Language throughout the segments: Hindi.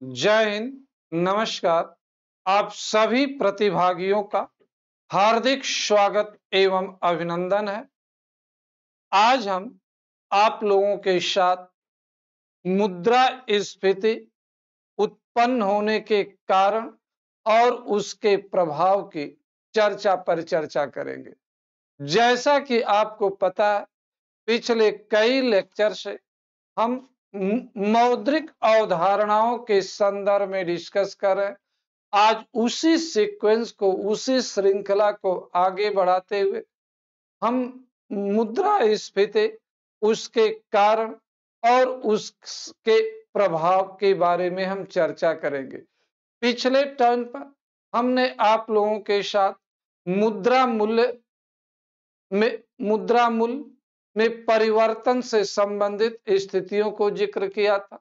जय हिंद, नमस्कार। आप सभी प्रतिभागियों का हार्दिक स्वागत एवं अभिनंदन है। आज हम आप लोगों के साथ मुद्रास्फीति उत्पन्न होने के कारण और उसके प्रभाव की चर्चा पर चर्चा करेंगे। जैसा कि आपको पता है, पिछले कई लेक्चर से हम मौद्रिक अवधारणाओं के संदर्भ में डिस्कस कर रहे हैं। आज उसी सीक्वेंस को, उसी श्रृंखला को आगे बढ़ाते हुए हम मुद्रास्फीति, उसके कारण और उसके प्रभाव के बारे में हम चर्चा करेंगे। पिछले टर्न पर हमने आप लोगों के साथ मुद्रा मूल्य में परिवर्तन से संबंधित स्थितियों को जिक्र किया था।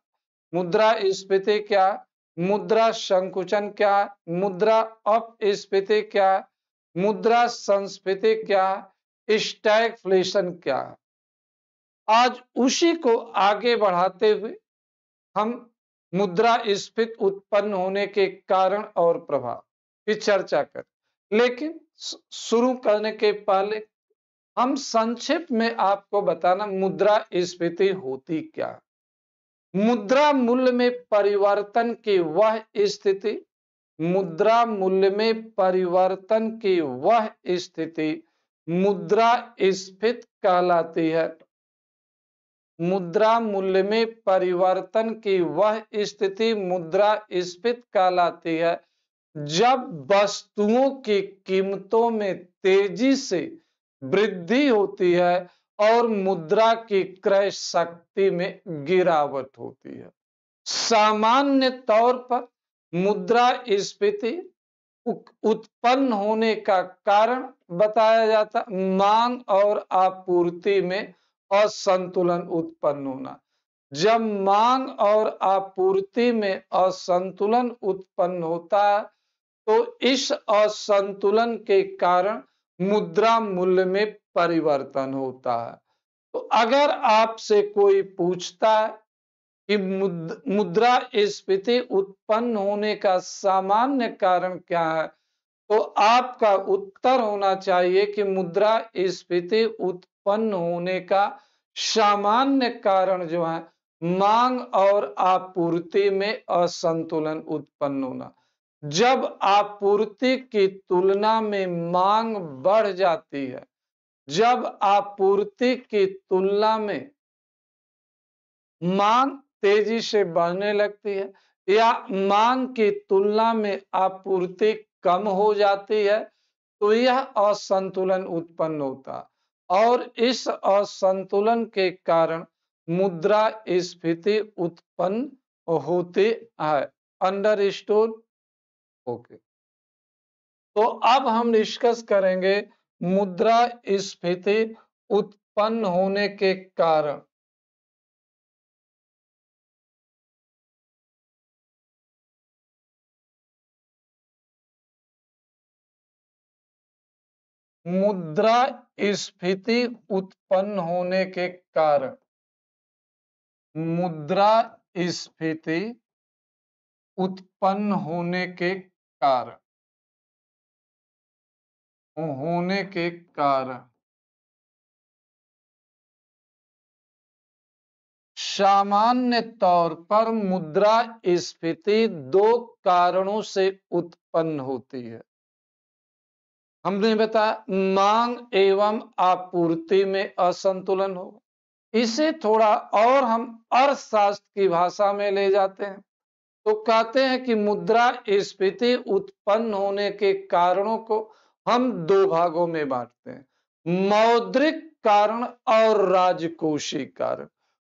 मुद्रास्फीति क्या है, मुद्रा संकुचन क्या है, मुद्रा अपस्फीति क्या है, मुद्रा संस्फीति क्या है, स्टैगफ्लेशन क्या है। आज उसी को आगे बढ़ाते हुए हम मुद्रास्फीति उत्पन्न होने के कारण और प्रभाव की चर्चा करें। लेकिन शुरू करने के पहले हम संक्षिप्त में आपको बताना मुद्रास्फीति होती क्या है। मुद्रा मूल्य में परिवर्तन की वह स्थिति, मुद्रा मूल्य में परिवर्तन की वह स्थिति मुद्रास्फीति कहलाती है। मुद्रा मूल्य में परिवर्तन की वह स्थिति मुद्रास्फीति कहलाती है जब वस्तुओं की कीमतों में तेजी से वृद्धि होती है और मुद्रा की क्रय शक्ति में गिरावट होती है। सामान्य तौर पर मुद्रास्फीति उत्पन्न होने का कारण बताया जाता मांग और आपूर्ति में असंतुलन उत्पन्न होना। जब मांग और आपूर्ति में असंतुलन उत्पन्न होता है तो इस असंतुलन के कारण मुद्रा मूल्य में परिवर्तन होता है। तो अगर आपसे कोई पूछता है कि मुद्रास्फीति उत्पन्न होने का सामान्य कारण क्या है, तो आपका उत्तर होना चाहिए कि मुद्रास्फीति उत्पन्न होने का सामान्य कारण जो है मांग और आपूर्ति में असंतुलन उत्पन्न होना। जब आपूर्ति की तुलना में मांग बढ़ जाती है, जब आपूर्ति की तुलना में मांग तेजी से बढ़ने लगती है या मांग की तुलना में आपूर्ति कम हो जाती है, तो यह असंतुलन उत्पन्न होता और इस असंतुलन के कारण मुद्रास्फीति उत्पन्न होती है। अंडरस्टूड? ओके। तो अब हम डिस्कस करेंगे मुद्रास्फीति उत्पन्न होने के कारण। मुद्रास्फीति उत्पन्न होने के कारण, मुद्रास्फीति उत्पन्न होने के कारण, सामान्य तौर पर मुद्रास्फीति दो कारणों से उत्पन्न होती है। हमने बताया मांग एवं आपूर्ति में असंतुलन होगा। इसे थोड़ा और हम अर्थशास्त्र की भाषा में ले जाते हैं तो कहते हैं कि मुद्रास्फीति उत्पन्न होने के कारणों को हम दो भागों में बांटते हैं, मौद्रिक कारण और राजकोषीय कारण।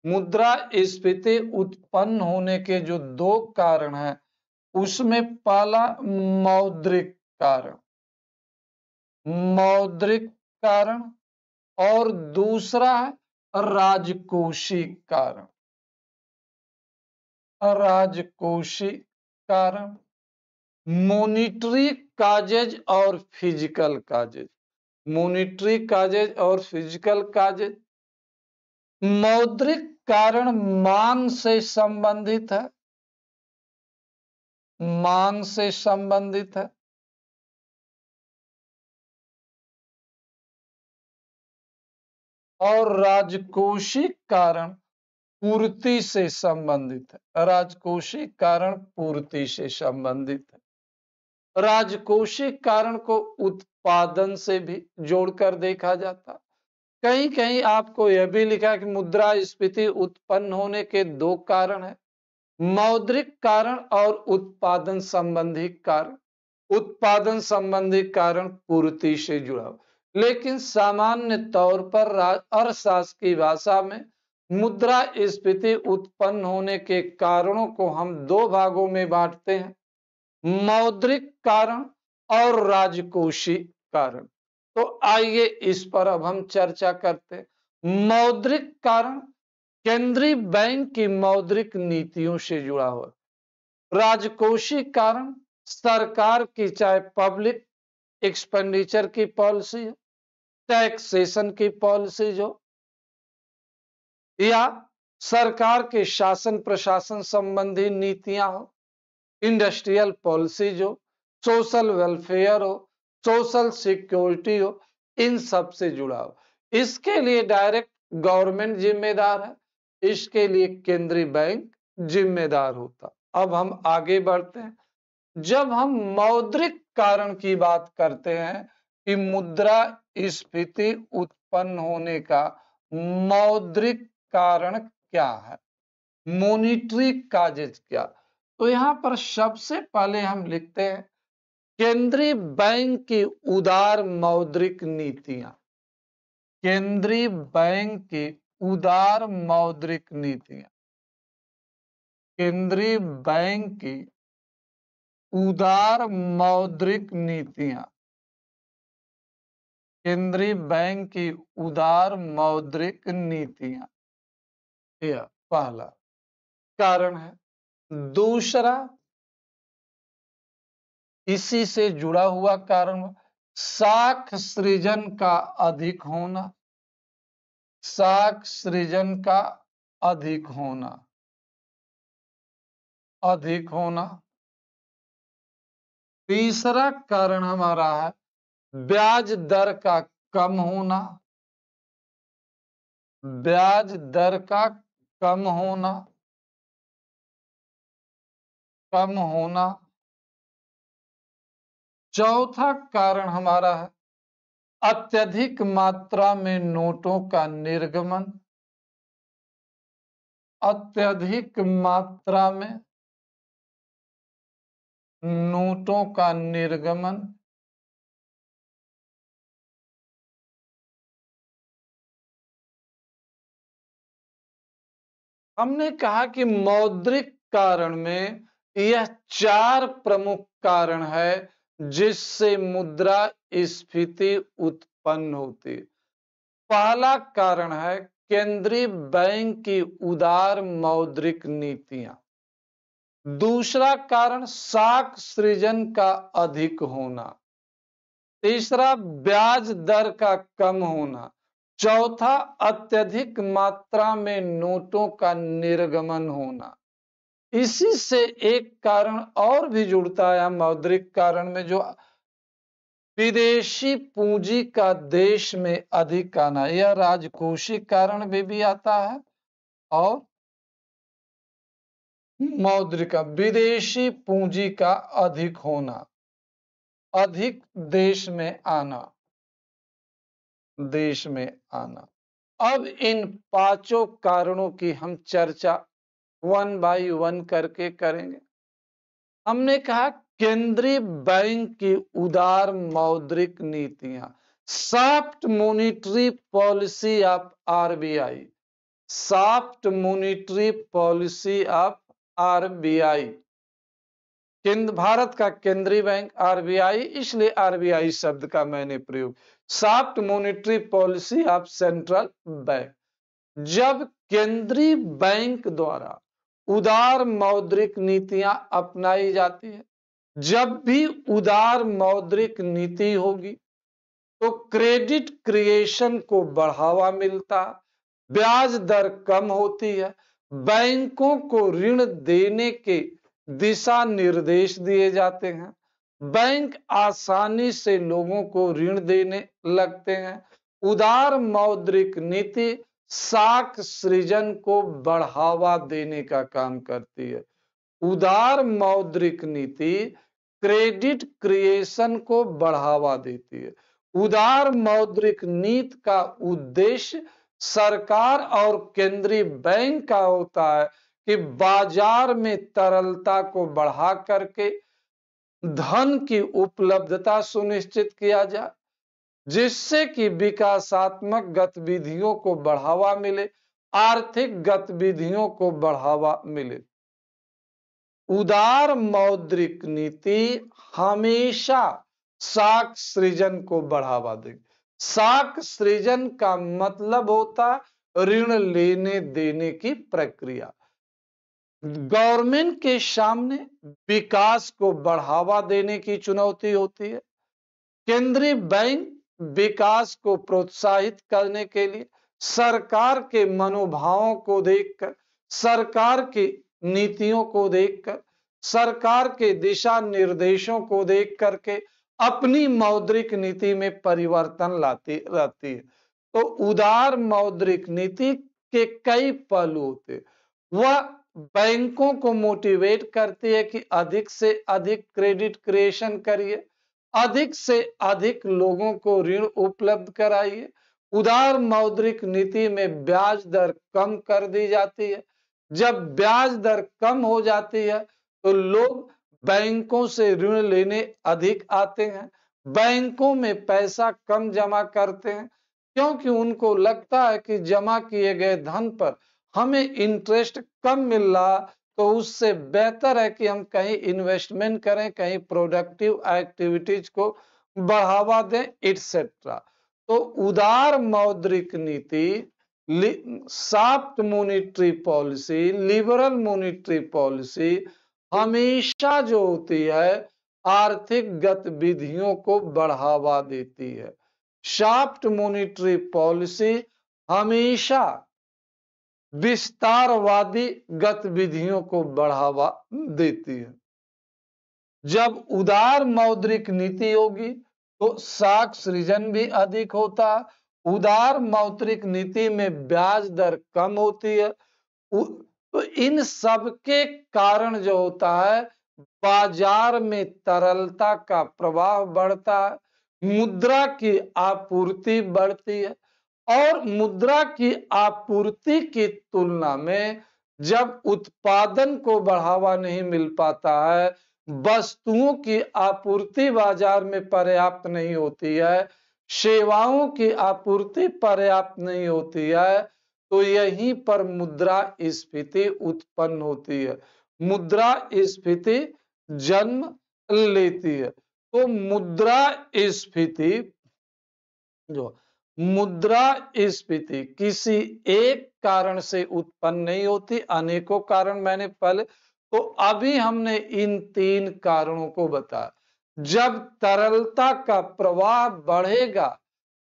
मुद्रास्फीति उत्पन्न होने के जो दो कारण हैं, उसमें पहला मौद्रिक कारण, और दूसरा है राजकोषीय कारण। मॉनिटरी काजेज और फिजिकल काजेज। मौद्रिक कारण मांग से संबंधित है मांग से संबंधित है। और राजकोषीय कारण पूर्ति से संबंधित है। राजकोषीय कारण पूर्ति से संबंधित है। राजकोषीय कारण को उत्पादन से भी जोड़कर देखा जाता। कहीं कहीं आपको यह भी लिखा कि मुद्रास्फीति उत्पन्न होने के दो कारण हैं, मौद्रिक कारण और उत्पादन संबंधी कारण। उत्पादन संबंधी कारण पूर्ति से जुड़ा हो, लेकिन सामान्य तौर पर अर्थशास्त्र की भाषा में मुद्रास्फीति उत्पन्न होने के कारणों को हम दो भागों में बांटते हैं, मौद्रिक कारण और राजकोषीय कारण। तो आइए इस पर अब हम चर्चा करते हैं। मौद्रिक कारण केंद्रीय बैंक की मौद्रिक नीतियों से जुड़ा हुआ। राजकोषीय कारण सरकार की, चाहे पब्लिक एक्सपेंडिचर की पॉलिसी हो, टैक्सेशन की पॉलिसी जो, या सरकार के शासन प्रशासन संबंधी नीतियां हो, इंडस्ट्रियल पॉलिसी जो, सोशल वेलफेयर हो, सोशल सिक्योरिटी हो, इन सब से जुड़ा हो। इसके लिए डायरेक्ट गवर्नमेंट जिम्मेदार है, इसके लिए केंद्रीय बैंक जिम्मेदार होता। अब हम आगे बढ़ते हैं। जब हम मौद्रिक कारण की बात करते हैं कि मुद्रास्फीति उत्पन्न होने का मौद्रिक कारण क्या है, मॉनिटरी काजेज क्या, तो यहां पर सबसे पहले हम लिखते हैं केंद्रीय बैंक की उदार मौद्रिक नीतियां। केंद्रीय बैंक की उदार मौद्रिक नीतियां। केंद्रीय बैंक की उदार मौद्रिक नीतियां। केंद्रीय बैंक की उदार मौद्रिक नीतियां, यह पहला कारण है। दूसरा, इसी से जुड़ा हुआ कारण साख सृजन का अधिक होना। साख सृजन का अधिक होना। अधिक होना। तीसरा कारण हमारा है ब्याज दर का कम होना। ब्याज दर का कम होना। कम होना। चौथा कारण हमारा है अत्यधिक मात्रा में नोटों का निर्गमन। अत्यधिक मात्रा में नोटों का निर्गमन। हमने कहा कि मौद्रिक कारण में यह चार प्रमुख कारण है जिससे मुद्रास्फीति उत्पन्न होती है। पहला कारण है केंद्रीय बैंक की उदार मौद्रिक नीतियां। दूसरा कारण साख सृजन का अधिक होना। तीसरा, ब्याज दर का कम होना। चौथा, अत्यधिक मात्रा में नोटों का निर्गमन होना। इसी से एक कारण और भी जुड़ता है मौद्रिक कारण में, जो विदेशी पूंजी का देश में अधिक आना। यह राजकोषीय कारण में भी आता है और मौद्रिक, विदेशी पूंजी का अधिक होना, अधिक देश में आना। देश में आना। अब इन पांचों कारणों की हम चर्चा वन बाय वन करके करेंगे। हमने कहा केंद्रीय बैंक की उदार मौद्रिक नीतियां, soft monetary policy of RBI. Soft monetary policy of RBI. Bharat का केंद्रीय बैंक आरबीआई, इसलिए आरबीआई शब्द का मैंने प्रयोग। Soft monetary policy of central bank. जब केंद्रीय बैंक द्वारा उदार मौद्रिक नीतियां अपनाई जाती है, जब भी उदार मौद्रिक नीति होगी तो क्रेडिट क्रिएशन को बढ़ावा मिलता, ब्याज दर कम होती है, बैंकों को ऋण देने के दिशा निर्देश दिए जाते हैं। बैंक आसानी से लोगों को ऋण देने लगते हैं। उदार मौद्रिक नीति साख सृजन को बढ़ावा देने का काम करती है। उदार मौद्रिक नीति क्रेडिट क्रिएशन को बढ़ावा देती है। उदार मौद्रिक नीति का उद्देश्य सरकार और केंद्रीय बैंक का होता है कि बाजार में तरलता को बढ़ा करके धन की उपलब्धता सुनिश्चित किया जाए, जिससे कि विकासात्मक गतिविधियों को बढ़ावा मिले, आर्थिक गतिविधियों को बढ़ावा मिले। उदार मौद्रिक नीति हमेशा साख सृजन को बढ़ावा देगी। साख सृजन का मतलब होता ऋण लेने देने की प्रक्रिया। गवर्नमेंट के सामने विकास को बढ़ावा देने की चुनौती होती है। केंद्रीय बैंक विकास को प्रोत्साहित करने के लिए सरकार के मनोभावों को देखकर, सरकार की नीतियों को देखकर, सरकार के दिशा निर्देशों को देख करके अपनी मौद्रिक नीति में परिवर्तन लाती रहती है। तो उदार मौद्रिक नीति के कई पहलू होते। वह बैंकों को मोटिवेट करती है कि अधिक से अधिक क्रेडिट क्रिएशन करिए, अधिक से अधिक लोगों को ऋण उपलब्ध कराइए। उदार मौद्रिक नीति में ब्याज दर कम कर दी जाती है। जब ब्याज दर कम हो जाती है तो लोग बैंकों से ऋण लेने अधिक आते हैं, बैंकों में पैसा कम जमा करते हैं, क्योंकि उनको लगता है कि जमा किए गए धन पर हमें इंटरेस्ट कम मिल रहा, तो उससे बेहतर है कि हम कहीं इन्वेस्टमेंट करें, कहीं प्रोडक्टिव एक्टिविटीज को बढ़ावा दें, एटसेट्रा। तो उदार मौद्रिक नीति, soft monetary policy, liberal monetary policy हमेशा जो होती है आर्थिक गतिविधियों को बढ़ावा देती है। सॉफ्ट मॉनेटरी पॉलिसी हमेशा विस्तारवादी गतिविधियों को बढ़ावा देती है। जब उदार मौद्रिक नीति होगी तो साख सृजन भी अधिक होता है। उदार मौद्रिक नीति में ब्याज दर कम होती है। तो इन सब के कारण जो होता है बाजार में तरलता का प्रवाह बढ़ता है, मुद्रा की आपूर्ति बढ़ती है, और मुद्रा की आपूर्ति की तुलना में जब उत्पादन को बढ़ावा नहीं मिल पाता है, वस्तुओं की आपूर्ति बाजार में पर्याप्त नहीं होती है, सेवाओं की आपूर्ति पर्याप्त नहीं होती है, तो यहीं पर मुद्रास्फीति उत्पन्न होती है, मुद्रास्फीति जन्म लेती है। तो मुद्रास्फीति मुद्रास्फीति किसी एक कारण से उत्पन्न नहीं होती, अनेकों कारण मैंने पहले, तो अभी हमने इन 3 कारणों को बताया। जब तरलता का प्रवाह बढ़ेगा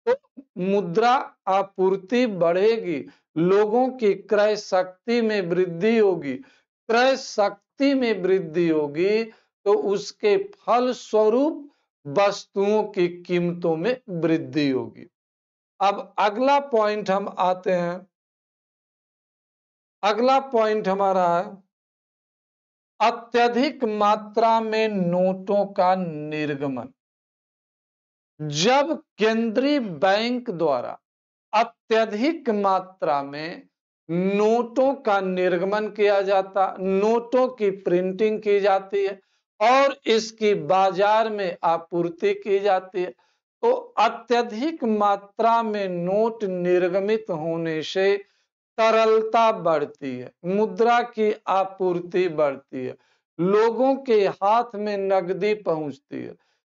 तो मुद्रा आपूर्ति बढ़ेगी, लोगों की क्रय शक्ति में वृद्धि होगी, क्रय शक्ति में वृद्धि होगी तो उसके फल स्वरूप वस्तुओं की कीमतों में वृद्धि होगी। अब अगला पॉइंट हम आते हैं, अगला पॉइंट हमारा है अत्यधिक मात्रा में नोटों का निर्गमन। जब केंद्रीय बैंक द्वारा अत्यधिक मात्रा में नोटों का निर्गमन किया जाता, नोटों की प्रिंटिंग की जाती है और इसकी बाजार में आपूर्ति की जाती है, तो अत्यधिक मात्रा में नोट निर्गमित होने से तरलता बढ़ती है, मुद्रा की आपूर्ति बढ़ती है, लोगों के हाथ में नकदी पहुंचती है।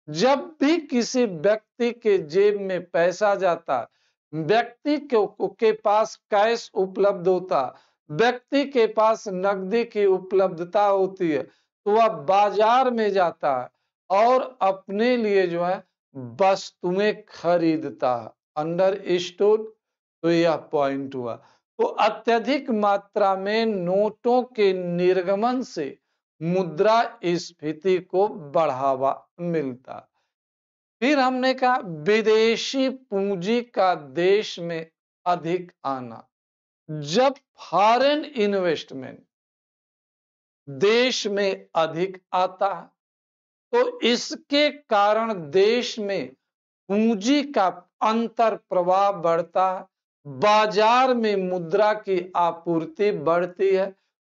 जब भी किसी व्यक्ति के जेब में पैसा जाता, व्यक्ति के पास कैश उपलब्ध होता, व्यक्ति के पास नकदी की उपलब्धता होती है, तो वह बाजार में जाता है और अपने लिए जो है वस्तुएं खरीदता है। अंडरस्टूड? तो यह पॉइंट हुआ। तो अत्यधिक मात्रा में नोटों के निर्गमन से मुद्रास्फीति को बढ़ावा मिलता। फिर हमने कहा विदेशी पूंजी का देश में अधिक आना। जब फॉरेन इन्वेस्टमेंट देश में अधिक आता है तो इसके कारण देश में पूंजी का अंतर प्रवाह बढ़ता है, बाजार में मुद्रा की आपूर्ति बढ़ती है,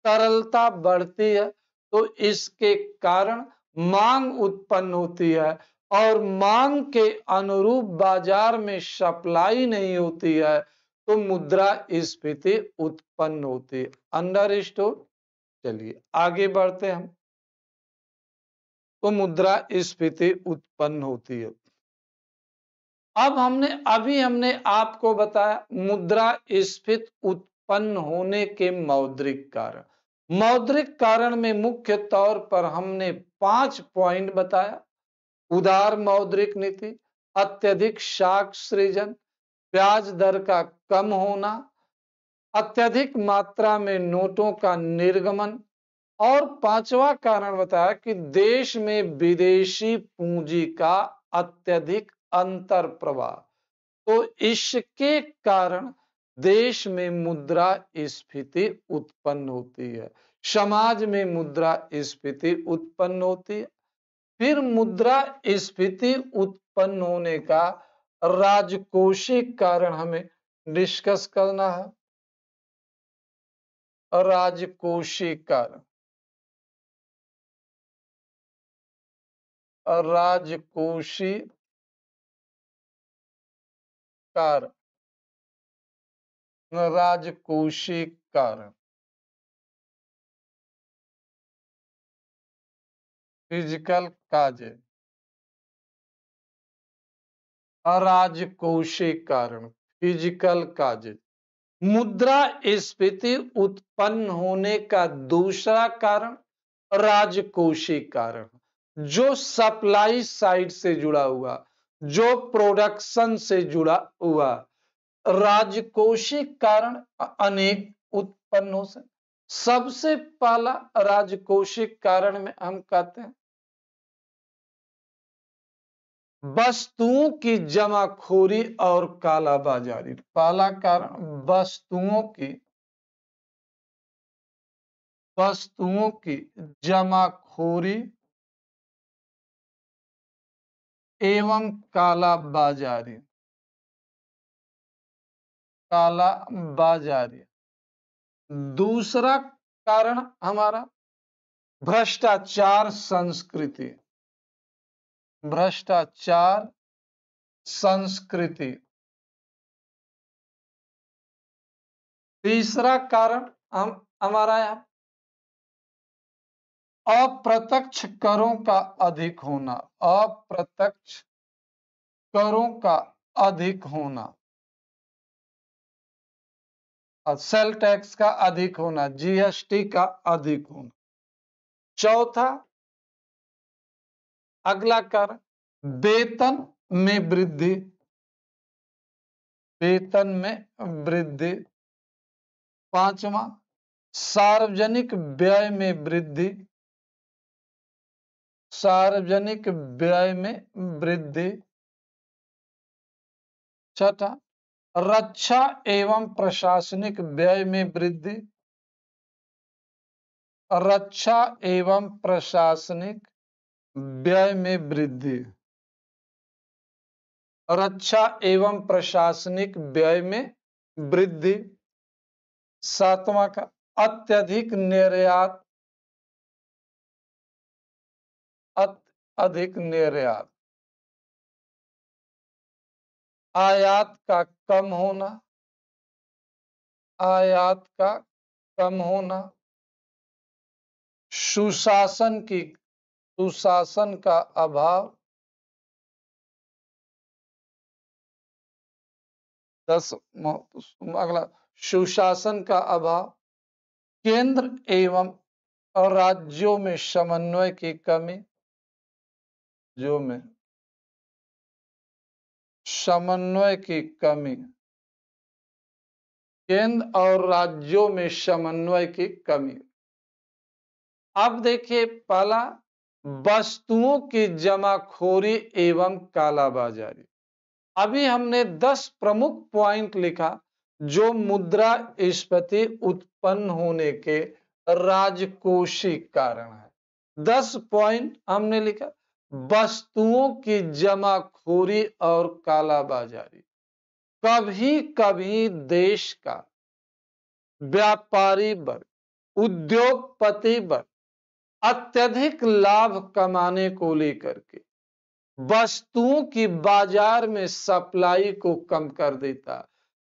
तरलता बढ़ती है, तो इसके कारण मांग उत्पन्न होती है और मांग के अनुरूप बाजार में सप्लाई नहीं होती है तो मुद्रास्फीति उत्पन्न होती है। अंडरस्टूड। चलिए आगे बढ़ते हैं हम। तो मुद्रास्फीति उत्पन्न होती है। अब हमने आपको बताया मुद्रास्फीति उत्पन्न होने के मौद्रिक कारण। मौद्रिक कारण में मुख्य तौर पर हमने 5 पॉइंट बताया। उदार मौद्रिक नीति, अत्यधिक शाख सृजन, ब्याज दर का कम होना, अत्यधिक मात्रा में नोटों का निर्गमन, और 5वां कारण बताया कि देश में विदेशी पूंजी का अत्यधिक अंतर प्रवाह। तो इसके कारण देश में मुद्रास्फीति उत्पन्न होती है, समाज में मुद्रास्फीति उत्पन्न होती है। फिर मुद्रास्फीति उत्पन्न होने का राजकोषिक कारण हमें डिस्कस करना है। राजकोषिक कारण, राजकोषीय कारण, राजकोषीय कारण, फिजिकल काजेज, राजकोषीय कारण, फिजिकल काजेज। मुद्रास्फीति उत्पन्न होने का दूसरा कारण राजकोषीय कारण, जो सप्लाई साइड से जुड़ा हुआ, जो प्रोडक्शन से जुड़ा हुआ। राजकोषीय कारण अनेक उत्पन्न हो सकते। सबसे पहला राजकोषीय कारण में हम कहते हैं वस्तुओं की जमाखोरी और कालाबाजारी। पहला कारण वस्तुओं की जमाखोरी एवं कालाबाजारी। दूसरा कारण हमारा भ्रष्टाचार संस्कृति। भ्रष्टाचार संस्कृति। तीसरा कारण हमारा यहाँ अप्रत्यक्ष करों का अधिक होना। अप्रत्यक्ष करों का अधिक होना, सेल टैक्स का अधिक होना, जीएसटी का अधिक होना। चौथा अगला कारण वेतन में वृद्धि। वेतन में वृद्धि। पांचवा सार्वजनिक व्यय में वृद्धि। सार्वजनिक व्यय में वृद्धि। छठा रक्षा एवं प्रशासनिक व्यय में वृद्धि। रक्षा एवं प्रशासनिक व्यय में वृद्धि। रक्षा एवं प्रशासनिक व्यय में वृद्धि। सातवां का अत्यधिक निर्यात। अधिक निर्यात। आयात का कम होना। आयात का कम होना। सुशासन का अभाव। 10 अगला सुशासन का अभाव। केंद्र एवं राज्यों में समन्वय की कमी। जो में समन्वय की कमी। केंद्र और राज्यों में समन्वय की कमी। अब देखिए पहला, वस्तुओं की जमाखोरी एवं कालाबाजारी। अभी हमने 10 प्रमुख पॉइंट लिखा जो मुद्रास्फीति उत्पन्न होने के राजकोषीय कारण है। 10 पॉइंट हमने लिखा। वस्तुओं की जमाखोरी और कालाबाजारी। कभी कभी देश का व्यापारी वर्ग, उद्योगपति वर्ग अत्यधिक लाभ कमाने को लेकर के वस्तुओं की बाजार में सप्लाई को कम कर देता,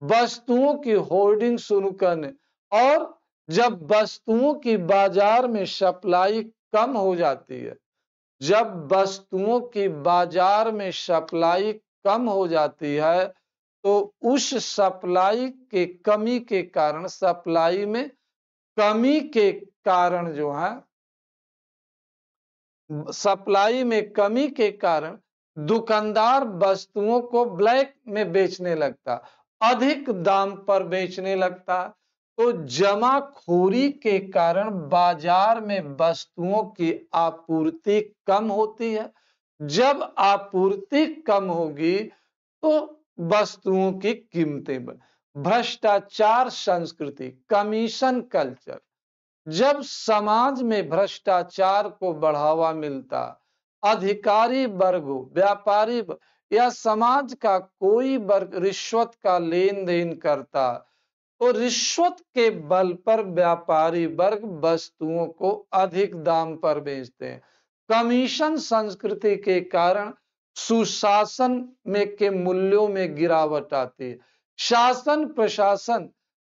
वस्तुओं की होर्डिंग शुरू करने, और जब वस्तुओं की बाजार में सप्लाई कम हो जाती है, जब वस्तुओं की बाजार में सप्लाई कम हो जाती है तो उस सप्लाई के कमी के कारण, सप्लाई में कमी के कारण जो है, सप्लाई में कमी के कारण दुकानदार वस्तुओं को ब्लैक में बेचने लगता, अधिक दाम पर बेचने लगता। तो जमाखोरी के कारण बाजार में वस्तुओं की आपूर्ति कम होती है। जब आपूर्ति कम होगी तो वस्तुओं की कीमतें बढ़। भ्रष्टाचार संस्कृति, कमीशन कल्चर। जब समाज में भ्रष्टाचार को बढ़ावा मिलता, अधिकारी वर्ग हो, व्यापारी वर्ग, या समाज का कोई वर्ग रिश्वत का लेन देन करता, तो रिश्वत के बल पर व्यापारी वर्ग वस्तुओं को अधिक दाम पर बेचते हैं। कमीशन संस्कृति के कारण सुशासन में के मूल्यों में गिरावट आती है। शासन प्रशासन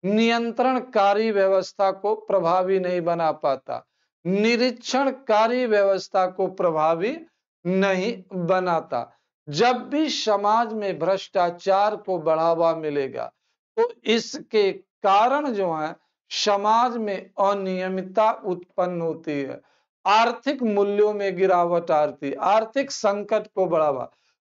नियंत्रणकारी व्यवस्था को प्रभावी नहीं बना पाता, निरीक्षणकारी व्यवस्था को प्रभावी नहीं बनाता। जब भी समाज में भ्रष्टाचार को बढ़ावा मिलेगा तो इसके कारण जो है समाज में अनियमितता उत्पन्न होती है, आर्थिक मूल्यों में गिरावट आती है, आर्थिक संकट को बढ़ावा।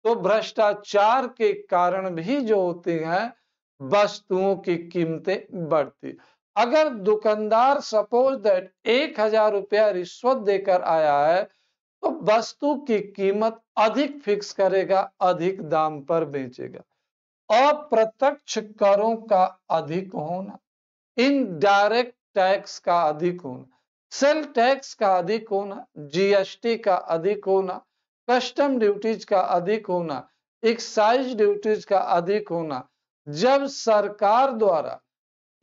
तो भ्रष्टाचार के कारण भी जो होते हैं वस्तुओं की कीमतें बढ़ती। अगर दुकानदार सपोज दैट 1000 रुपया रिश्वत देकर आया है तो वस्तु की कीमत अधिक फिक्स करेगा, अधिक दाम पर बेचेगा। अप्रत्यक्ष करों का अधिक होना, इनडायरेक्ट टैक्स का अधिक होना, सेल टैक्स का अधिक होना, जीएसटी का अधिक होना, कस्टम ड्यूटीज का अधिक होना, एक्साइज ड्यूटीज का अधिक होना। जब सरकार द्वारा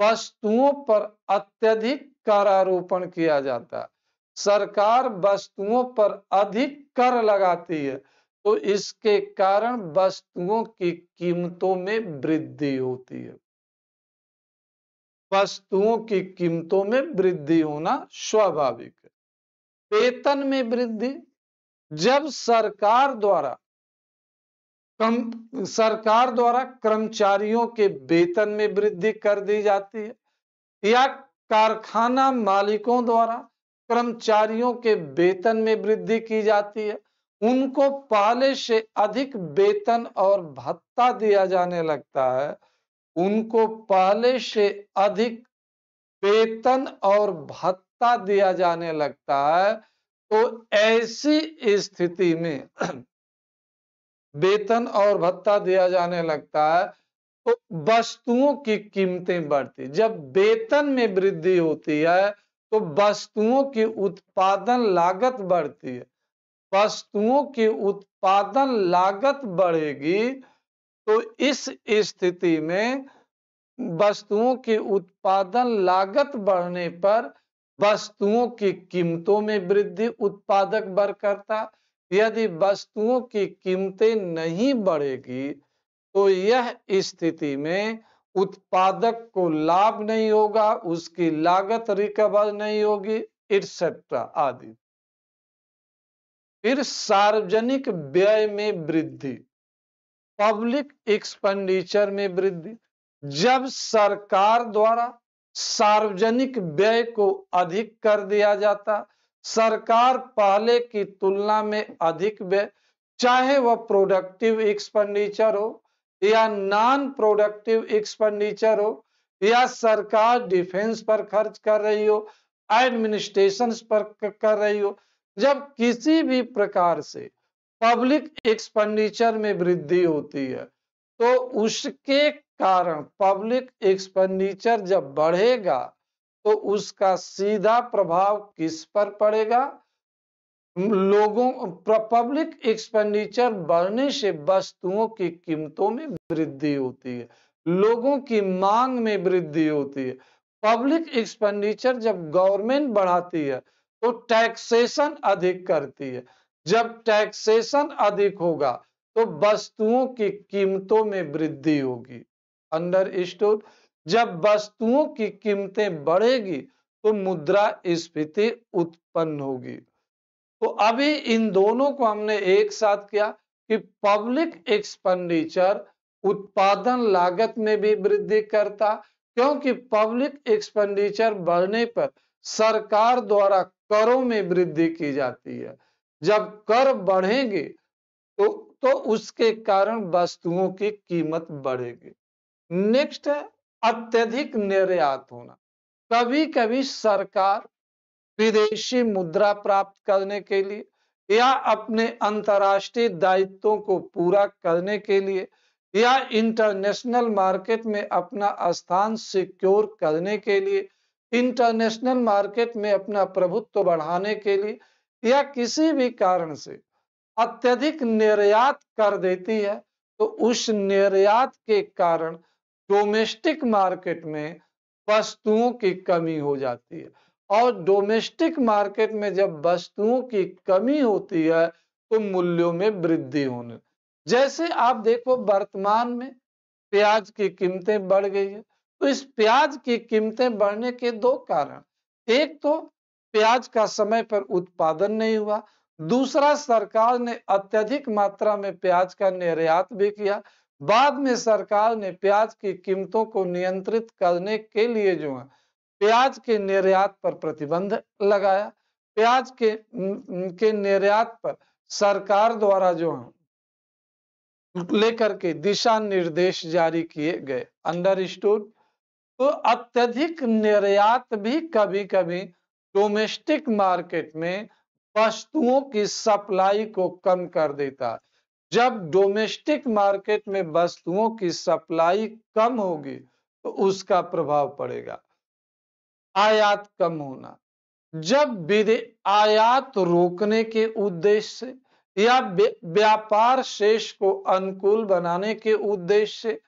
वस्तुओं पर अत्यधिक करारोपण किया जाता, सरकार वस्तुओं पर अधिक कर लगाती है, तो इसके कारण वस्तुओं की कीमतों में वृद्धि होती है। वस्तुओं की कीमतों में वृद्धि होना स्वाभाविक है। वेतन में वृद्धि, जब सरकार द्वारा कर्मचारियों के वेतन में वृद्धि कर दी जाती है, या कारखाना मालिकों द्वारा कर्मचारियों के वेतन में वृद्धि की जाती है, उनको पहले से अधिक वेतन और भत्ता दिया जाने लगता है, उनको पहले से अधिक वेतन और भत्ता दिया जाने लगता है, तो ऐसी स्थिति में वेतन और भत्ता दिया जाने लगता है तो वस्तुओं की कीमतें बढ़ती। जब वेतन में वृद्धि होती है तो वस्तुओं की उत्पादन लागत बढ़ती है। वस्तुओं की उत्पादन लागत बढ़ेगी तो इस स्थिति में वस्तुओं की उत्पादन लागत बढ़ने पर वस्तुओं की कीमतों में वृद्धि उत्पादक वर्ग करता। यदि वस्तुओं की कीमतें नहीं बढ़ेगी तो यह स्थिति में उत्पादक को लाभ नहीं होगा, उसकी लागत रिकवर नहीं होगी, एटसेट्रा आदि। फिर सार्वजनिक व्यय में वृद्धि, पब्लिक एक्सपेंडिचर में वृद्धि। जब सरकार द्वारा सार्वजनिक व्यय को अधिक कर दिया जाता, सरकार पहले की तुलना में अधिक व्यय, चाहे वह प्रोडक्टिव एक्सपेंडिचर हो या नॉन प्रोडक्टिव एक्सपेंडिचर हो, या सरकार डिफेंस पर खर्च कर रही हो, एडमिनिस्ट्रेशन पर कर रही हो। जब किसी भी प्रकार से पब्लिक एक्सपेंडिचर में वृद्धि होती है तो उसके कारण पब्लिक एक्सपेंडिचर जब बढ़ेगा तो उसका सीधा प्रभाव किस पर पड़ेगा? लोगों पब्लिक एक्सपेंडिचर बढ़ने से वस्तुओं की कीमतों में वृद्धि होती है, लोगों की मांग में वृद्धि होती है। पब्लिक एक्सपेंडिचर जब गवर्नमेंट बढ़ाती है तो टैक्सेशन अधिक करती है। जब टैक्सेशन अधिक होगा तो वस्तुओं की कीमतों में वृद्धि होगी। अंडरस्टूड? जब वस्तुओं की कीमतें बढ़ेगी तो मुद्रास्फीति उत्पन्न होगी। तो अभी इन दोनों को हमने एक साथ किया कि पब्लिक एक्सपेंडिचर उत्पादन लागत में भी वृद्धि करता, क्योंकि पब्लिक एक्सपेंडिचर बढ़ने पर सरकार द्वारा करों में वृद्धि की जाती है। जब कर बढ़ेंगे तो उसके कारण वस्तुओं की कीमत बढ़ेगी। नेक्स्ट है अत्यधिक निर्यात होना। कभी कभी सरकार विदेशी मुद्रा प्राप्त करने के लिए या अपने अंतर्राष्ट्रीय दायित्वों को पूरा करने के लिए या इंटरनेशनल मार्केट में अपना स्थान सिक्योर करने के लिए, इंटरनेशनल मार्केट में अपना प्रभुत्व बढ़ाने के लिए या किसी भी कारण से अत्यधिक निर्यात कर देती है तो उस निर्यात के कारण डोमेस्टिक मार्केट में वस्तुओं की कमी हो जाती है। और डोमेस्टिक मार्केट में जब वस्तुओं की कमी होती है तो मूल्यों में वृद्धि होने, जैसे आप देखो वर्तमान में प्याज की कीमतें बढ़ गई है। तो इस प्याज की कीमतें बढ़ने के दो कारण, एक तो प्याज का समय पर उत्पादन नहीं हुआ, दूसरा सरकार ने अत्यधिक मात्रा में प्याज का निर्यात भी किया। बाद में सरकार ने प्याज की कीमतों को नियंत्रित करने के लिए जो है प्याज के निर्यात पर प्रतिबंध लगाया। प्याज के निर्यात पर सरकार द्वारा जो है लेकर के दिशा निर्देश जारी किए गए। अंडरस्टूड? तो अत्यधिक निर्यात भी कभी कभी डोमेस्टिक मार्केट में वस्तुओं की सप्लाई को कम कर देता है। जब डोमेस्टिक मार्केट में वस्तुओं की सप्लाई कम होगी तो उसका प्रभाव पड़ेगा आयात कम होना। जब आयात रोकने के उद्देश्य से या व्यापार शेष को अनुकूल बनाने के उद्देश्य से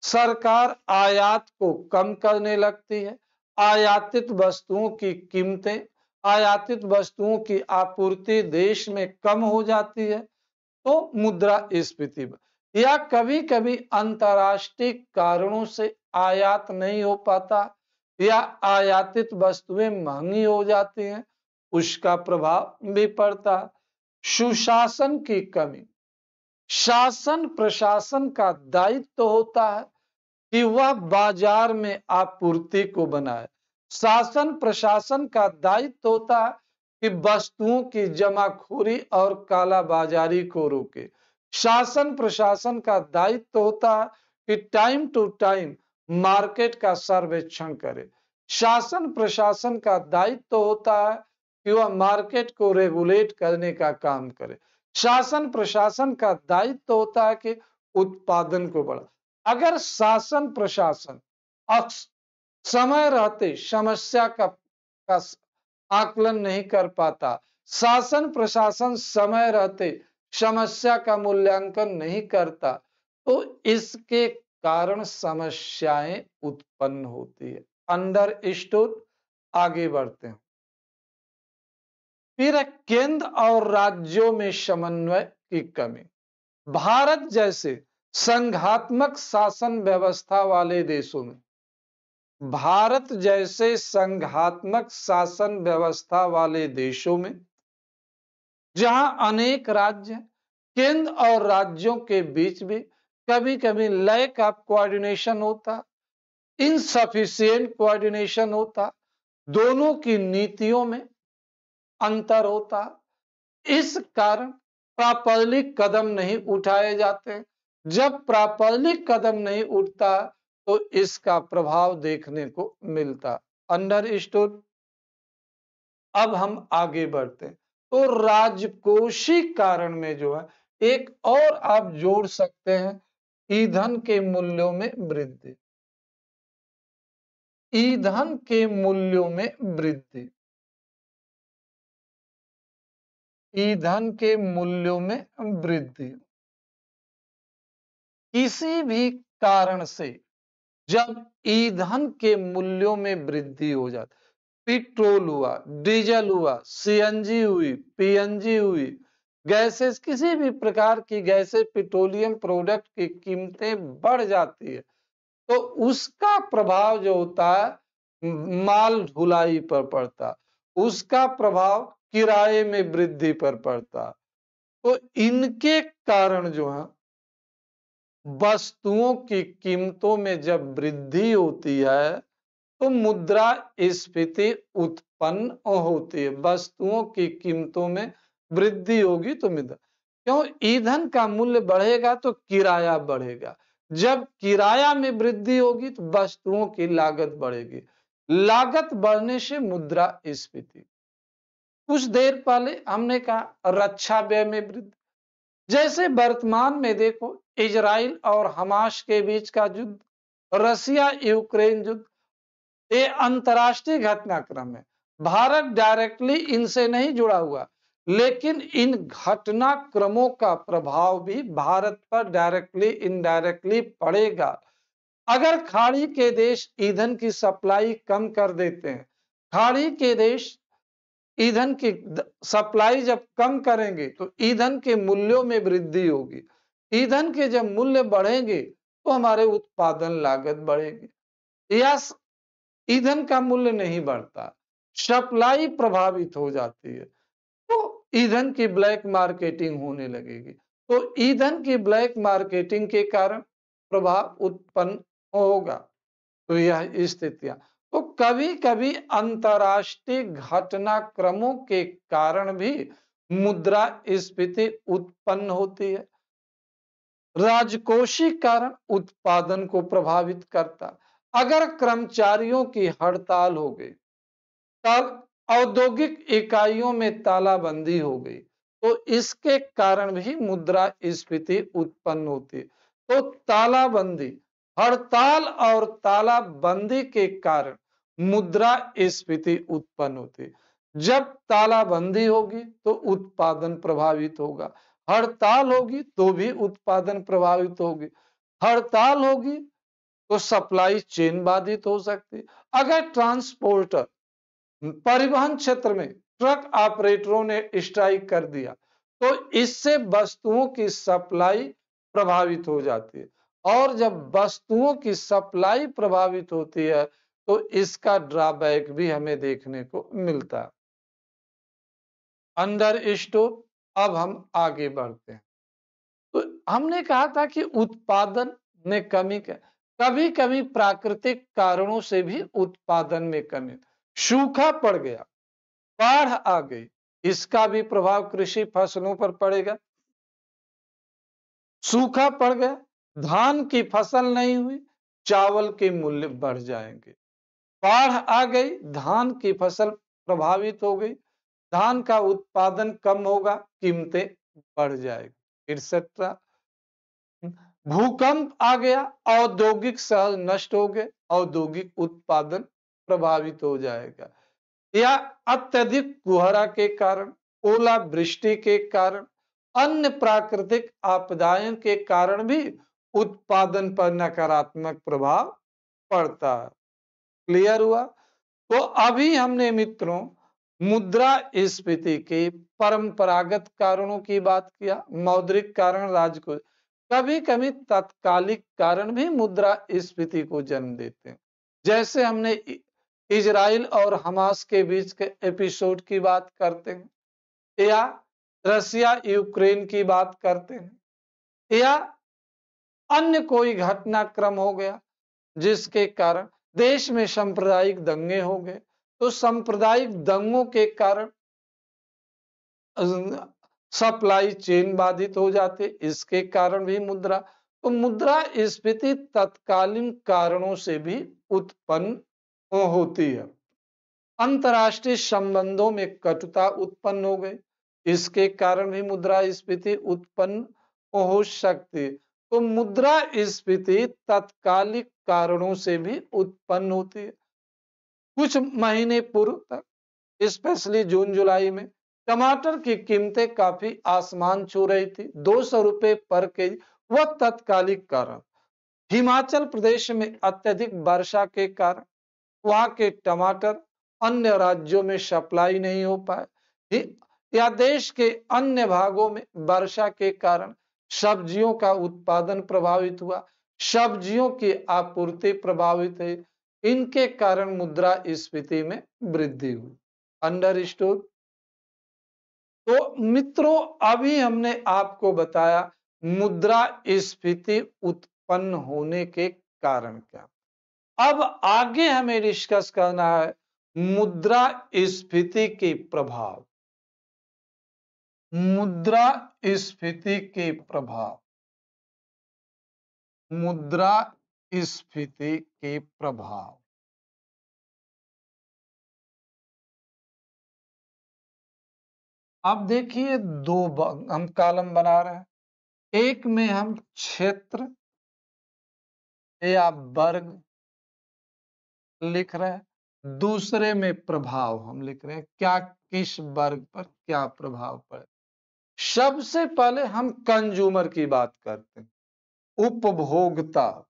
सरकार आयात को कम करने लगती है, आयातित वस्तुओं की कीमतें, आयातित वस्तुओं की आपूर्ति देश में कम हो जाती है तो मुद्रास्फीति, या कभी कभी अंतर्राष्ट्रीय कारणों से आयात नहीं हो पाता या आयातित वस्तुएं महंगी हो जाती हैं, उसका प्रभाव भी पड़ता है। सुशासन की कमी। शासन प्रशासन का दायित्व होता है कि वह बाजार में आपूर्ति को बनाए। शासन प्रशासन का दायित्व होता है कि वस्तुओं की जमाखोरी और कालाबाजारी को रोके। शासन प्रशासन का दायित्व होता है कि टाइम टू टाइम मार्केट का सर्वेक्षण करे। शासन प्रशासन का दायित्व होता है कि वह मार्केट को रेगुलेट करने का काम करे। शासन प्रशासन का दायित्व होता है कि उत्पादन को बढ़ा। अगर शासन प्रशासन समय रहते समस्या का आकलन नहीं कर पाता, शासन प्रशासन समय रहते समस्या का मूल्यांकन नहीं करता तो इसके कारण समस्याएं उत्पन्न होती है। अंडरस्टूड? आगे बढ़ते हैं। फिर केंद्र और राज्यों में समन्वय की कमी। भारत जैसे संघात्मक शासन व्यवस्था वाले देशों में, भारत जैसे संघात्मक शासन व्यवस्था वाले देशों में जहां अनेक राज्य, केंद्र और राज्यों के बीच भी कभी कभी लैक ऑफ कोऑर्डिनेशन होता, इनसफिशिएंट कोऑर्डिनेशन होता, दोनों की नीतियों में अंतर होता, इस कारण प्रॉपरली कदम नहीं उठाए जाते। जब प्रॉपरली कदम नहीं उठता तो इसका प्रभाव देखने को मिलता। अंडरस्टूड? अब हम आगे बढ़ते हैं। तो राजकोषीय कारण में जो है एक और आप जोड़ सकते हैं, ईंधन के मूल्यों में वृद्धि। ईंधन के मूल्यों में वृद्धि, ईंधन के मूल्यों में वृद्धि किसी भी कारण से जब ईंधन के मूल्यों में वृद्धि हो जाती, पेट्रोल हुआ, डीजल हुआ, सीएनजी हुई, पीएनजी हुई, गैसेस, किसी भी प्रकार की गैसेस, पेट्रोलियम प्रोडक्ट की कीमतें बढ़ जाती है, तो उसका प्रभाव जो होता है माल ढुलाई पर पड़ता, उसका प्रभाव किराए में वृद्धि पर पड़ता। तो इनके कारण जो है वस्तुओं की कीमतों में जब वृद्धि होती है तो मुद्रास्फीति उत्पन्न होती है। वस्तुओं की कीमतों में वृद्धि होगी तो मुद्रा, क्यों, ईंधन का मूल्य बढ़ेगा तो किराया बढ़ेगा, जब किराया में वृद्धि होगी तो वस्तुओं की लागत बढ़ेगी, लागत बढ़ने से मुद्रास्फीति। कुछ देर पहले हमने कहा रक्षा व्यय में वृद्धि, जैसे वर्तमान में देखो इजराइल और हमास के बीच का युद्ध, रसिया यूक्रेन युद्ध, ये अंतरराष्ट्रीय घटनाक्रम है। भारत डायरेक्टली इनसे नहीं जुड़ा हुआ, लेकिन इन घटनाक्रमों का प्रभाव भी भारत पर डायरेक्टली इनडायरेक्टली पड़ेगा। अगर खाड़ी के देश ईंधन की सप्लाई कम कर देते हैं, खाड़ी के देश ईंधन की सप्लाई जब कम करेंगे तो ईंधन के मूल्यों में वृद्धि होगी, ईंधन के जब मूल्य बढ़ेंगे तो हमारे उत्पादन लागत बढ़ेगी, या ईंधन का मूल्य नहीं बढ़ता, सप्लाई प्रभावित हो जाती है, तो ईंधन की ब्लैक मार्केटिंग होने लगेगी, तो ईंधन की ब्लैक मार्केटिंग के कारण प्रभाव उत्पन्न होगा। तो यह स्थितियां, तो कभी कभी अंतरराष्ट्रीय घटनाक्रमों के कारण भी मुद्रास्फीति उत्पन्न होती है। राजकोषीय कारण उत्पादन को प्रभावित करता, अगर कर्मचारियों की हड़ताल हो गई, तब औद्योगिक इकाइयों में तालाबंदी हो गई, तो इसके कारण भी मुद्रास्फीति उत्पन्न होती है। तो तालाबंदी, हड़ताल और तालाबंदी के कारण मुद्रास्फीति उत्पन्न होती है। जब तालाबंदी होगी तो उत्पादन प्रभावित होगा, हड़ताल होगी तो भी उत्पादन प्रभावित होगी, हड़ताल होगी तो सप्लाई चेन बाधित हो सकती है। अगर ट्रांसपोर्टर, परिवहन क्षेत्र में ट्रक ऑपरेटरों ने स्ट्राइक कर दिया तो इससे वस्तुओं की सप्लाई प्रभावित हो जाती है, और जब वस्तुओं की सप्लाई प्रभावित होती है तो इसका ड्रॉबैक भी हमें देखने को मिलता है। अंडर स्टोर, अब हम आगे बढ़ते हैं। तो हमने कहा था कि उत्पादन में कमी का, कभी कभी प्राकृतिक कारणों से भी उत्पादन में कमी, सूखा पड़ गया, बाढ़ आ गई, इसका भी प्रभाव कृषि फसलों पर पड़ेगा। सूखा पड़ गया, धान की फसल नहीं हुई, चावल के मूल्य बढ़ जाएंगे। बाढ़ आ गई, धान की फसल प्रभावित हो गई, धान का उत्पादन कम होगा, कीमतें बढ़ जाएगी, एक्सेट्रा। भूकंप आ गया, औद्योगिक सहज नष्ट हो गए, औद्योगिक उत्पादन प्रभावित हो जाएगा, या अत्यधिक कुहरा के कारण, ओलावृष्टि के कारण, अन्य प्राकृतिक आपदाओं के कारण भी उत्पादन पर नकारात्मक प्रभाव पड़ता है। क्लियर हुआ? तो अभी हमने मित्रों मुद्रास्फीति के परंपरागत कारणों की बात किया, मौद्रिक कारण, राजकोष, कभी कभी तात्कालिक कारण भी मुद्रास्फीति को जन्म देते हैं, जैसे हमने इजराइल और हमास के बीच के एपिसोड की बात करते हैं, या रसिया यूक्रेन की बात करते हैं, या अन्य कोई घटनाक्रम हो गया जिसके कारण देश में सांप्रदायिक दंगे हो गए, तो सांप्रदायिक दंगों के कारण सप्लाई चेन बाधित हो जाती, इसके कारण भी मुद्रा, तो मुद्रास्फीति तत्कालीन कारणों से भी उत्पन्न होती है। अंतर्राष्ट्रीय संबंधों में कटुता उत्पन्न हो गई, इसके कारण भी मुद्रास्फीति उत्पन्न हो सकती है। तो मुद्रास्फीति तात्कालिक कारणों से भी उत्पन्न होती है। कुछ महीने पूर्व तक, स्पेशली जून जुलाई में, टमाटर की कीमतें काफी आसमान छू रही थी, 200 रुपए पर केजी। वह तात्कालिक कारण, हिमाचल प्रदेश में अत्यधिक वर्षा के कारण वहां के टमाटर अन्य राज्यों में सप्लाई नहीं हो पाए, या देश के अन्य भागों में वर्षा के कारण सब्जियों का उत्पादन प्रभावित हुआ, सब्जियों की आपूर्ति प्रभावित है, इनके कारण मुद्रास्फीति में वृद्धि हुई। अंडरस्टूड? तो मित्रों, अभी हमने आपको बताया मुद्रास्फीति उत्पन्न होने के कारण क्या। अब आगे हमें डिस्कस करना है मुद्रास्फीति के प्रभाव। मुद्रास्फीति के प्रभाव, मुद्रास्फीति के प्रभाव। अब देखिए, दो हम कॉलम बना रहे हैं, एक में हम क्षेत्र या वर्ग लिख रहे हैं, दूसरे में प्रभाव हम लिख रहे हैं, क्या किस वर्ग पर क्या प्रभाव पड़े। सबसे पहले हम कंज्यूमर की बात करते हैं, उपभोक्ता।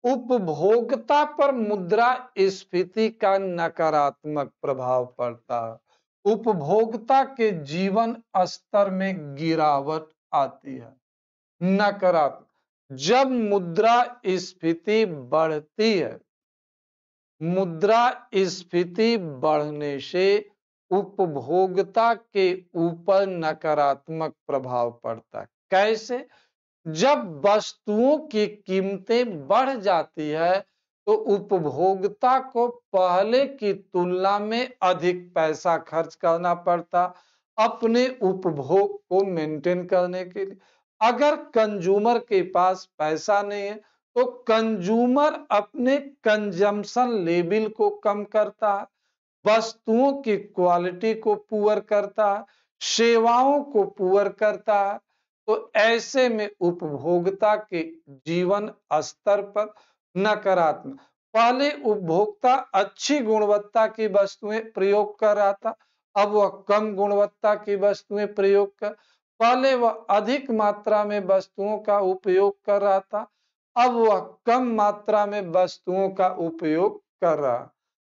उपभोक्ता पर मुद्रास्फीति का नकारात्मक प्रभाव पड़ता है। उपभोक्ता के जीवन स्तर में गिरावट आती है, नकारात्मक। जब मुद्रास्फीति बढ़ती है, मुद्रास्फीति बढ़ने से उपभोक्ता के ऊपर नकारात्मक प्रभाव पड़ता है। कैसे? जब वस्तुओं की कीमतें बढ़ जाती है तो उपभोक्ता को पहले की तुलना में अधिक पैसा खर्च करना पड़ता अपने उपभोग को मेंटेन करने के लिए। अगर कंज्यूमर के पास पैसा नहीं है तो कंज्यूमर अपने कंजम्पशन लेवल को कम करता है, वस्तुओं की क्वालिटी को पुअर करता है, सेवाओं को पुअर करता है। तो ऐसे में उपभोक्ता के जीवन स्तर पर नकारात्मक। पहले उपभोक्ता अच्छी गुणवत्ता की वस्तुएं प्रयोग कर रहा था, अब वह कम गुणवत्ता की वस्तुएं प्रयोग कर। पहले वह अधिक मात्रा में वस्तुओं का उपयोग कर रहा था, अब वह कम मात्रा में वस्तुओं का उपयोग कर रहा।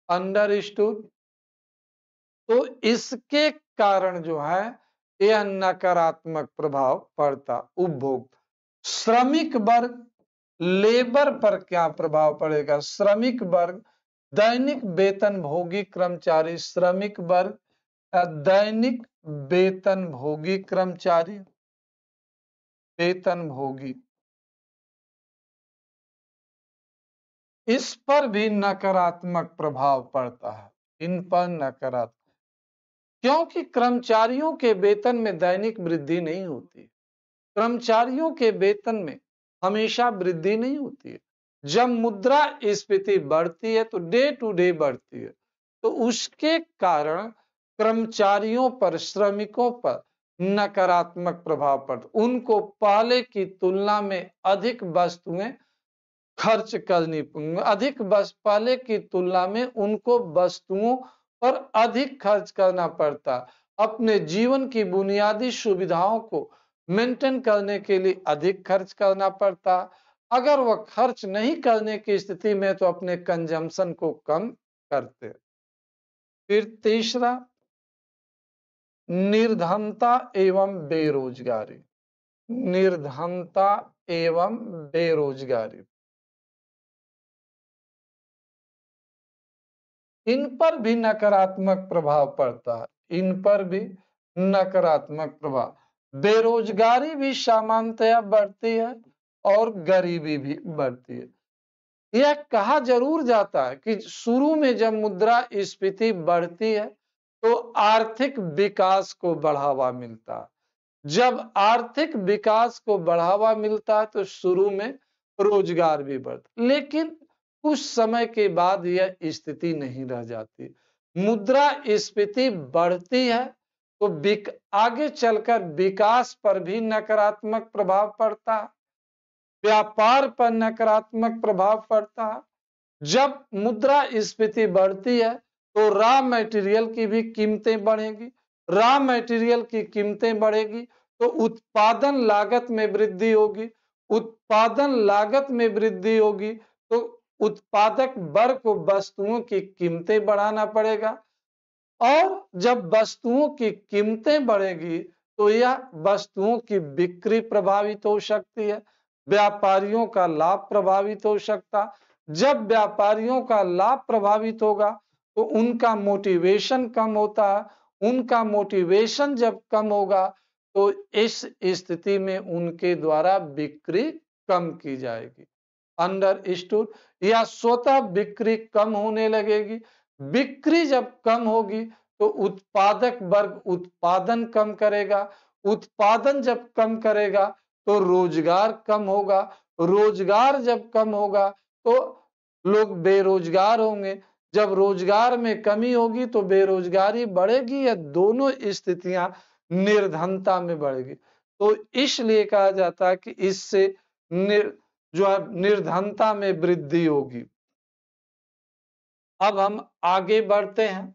अंडरस्टूड? तो इसके कारण जो है यह नकारात्मक प्रभाव पड़ता उपभोग। श्रमिक वर्ग, लेबर पर क्या प्रभाव पड़ेगा? श्रमिक वर्ग, दैनिक वेतन भोगी कर्मचारी, श्रमिक वर्ग, दैनिक वेतन भोगी कर्मचारी, वेतन भोगी, इस पर भी नकारात्मक प्रभाव पड़ता है, इन पर नकारात्मक, क्योंकि कर्मचारियों के वेतन में दैनिक वृद्धि नहीं होती। कर्मचारियों के वेतन में हमेशा वृद्धि नहीं होती है। जब मुद्रास्फीति बढ़ती है तो डे टू डे बढ़ती है, तो उसके कारण कर्मचारियों पर, श्रमिकों पर नकारात्मक प्रभाव पड़ता। उनको पहले की तुलना में अधिक वस्तुएं खर्च करनी, अधिक पहले की तुलना में उनको वस्तुओं पर अधिक खर्च करना पड़ता। अपने जीवन की बुनियादी सुविधाओं को मेंटेन करने के लिए अधिक खर्च करना पड़ता। अगर वह खर्च नहीं करने की स्थिति में तो अपने कंजम्पशन को कम करते। फिर तीसरा, निर्धनता एवं बेरोजगारी। निर्धनता एवं बेरोजगारी, इन पर भी नकारात्मक प्रभाव पड़ता है, इन पर भी नकारात्मक प्रभाव। बेरोजगारी भी सामान्यतया बढ़ती है और गरीबी भी बढ़ती है। यह कहा जरूर जाता है कि शुरू में जब मुद्रास्फीति बढ़ती है तो आर्थिक विकास को बढ़ावा मिलता है। जब आर्थिक विकास को बढ़ावा मिलता है तो शुरू में रोजगार भी बढ़ता, लेकिन कुछ समय के बाद यह स्थिति नहीं रह जाती। मुद्रास्फीति बढ़ती है तो आगे चलकर विकास पर भी नकारात्मक प्रभाव पड़ता है, व्यापार पर नकारात्मक प्रभाव पड़ता है। जब मुद्रास्फीति बढ़ती है तो रॉ मटेरियल की भी कीमतें बढ़ेगी, रॉ मटेरियल की कीमतें बढ़ेगी तो उत्पादन लागत में वृद्धि होगी, उत्पादन लागत में वृद्धि होगी तो उत्पादक वर्ग को वस्तुओं की कीमतें बढ़ाना पड़ेगा, और जब वस्तुओं की कीमतें बढ़ेगी तो यह वस्तुओं की बिक्री प्रभावित हो सकती है, व्यापारियों का लाभ प्रभावित हो सकता। जब व्यापारियों का लाभ प्रभावित होगा तो उनका मोटिवेशन कम होता है, उनका मोटिवेशन जब कम होगा तो इस स्थिति में उनके द्वारा बिक्री कम की जाएगी। अंडरस्टूड? या स्वतः बिक्री कम होने लगेगी। बिक्री जब कम होगी तो उत्पादक वर्ग उत्पादन कम करेगा, उत्पादन जब कम करेगा तो रोजगार कम होगा, रोजगार जब कम होगा तो लोग बेरोजगार होंगे, जब रोजगार में कमी होगी तो बेरोजगारी बढ़ेगी, या दोनों स्थितियां निर्धनता में बढ़ेगी। तो इसलिए कहा जाता है कि इससे जो है निर्धनता में वृद्धि होगी। अब हम आगे बढ़ते हैं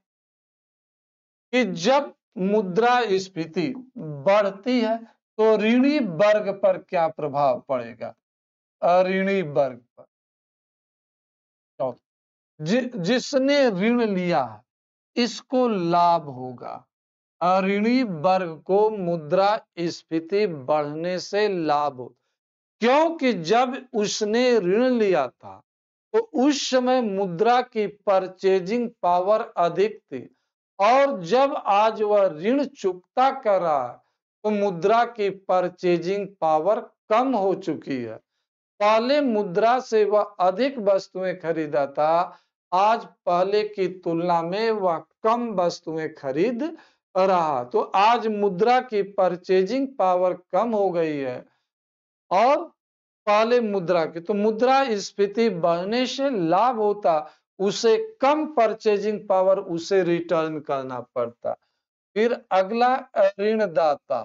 कि जब मुद्रास्फीति बढ़ती है तो ऋणी वर्ग पर क्या प्रभाव पड़ेगा? अऋणी वर्ग पर। जिसने ऋण लिया इसको लाभ होगा। अऋणी वर्ग को मुद्रास्फीति बढ़ने से लाभ हो, क्योंकि जब उसने ऋण लिया था तो उस समय मुद्रा की परचेजिंग पावर अधिक थी, और जब आज वह ऋण चुकता कर रहा है तो मुद्रा की परचेजिंग पावर कम हो चुकी है। पहले मुद्रा से वह अधिक वस्तुएं खरीदा था, आज पहले की तुलना में वह कम वस्तुएं खरीद रहा, तो आज मुद्रा की परचेजिंग पावर कम हो गई है। और पहले मुद्रा की, तो मुद्रास्फीति बढ़ने से लाभ होता, उसे कम परचेजिंग पावर उसे रिटर्न करना पड़ता। फिर अगला ऋणदाता।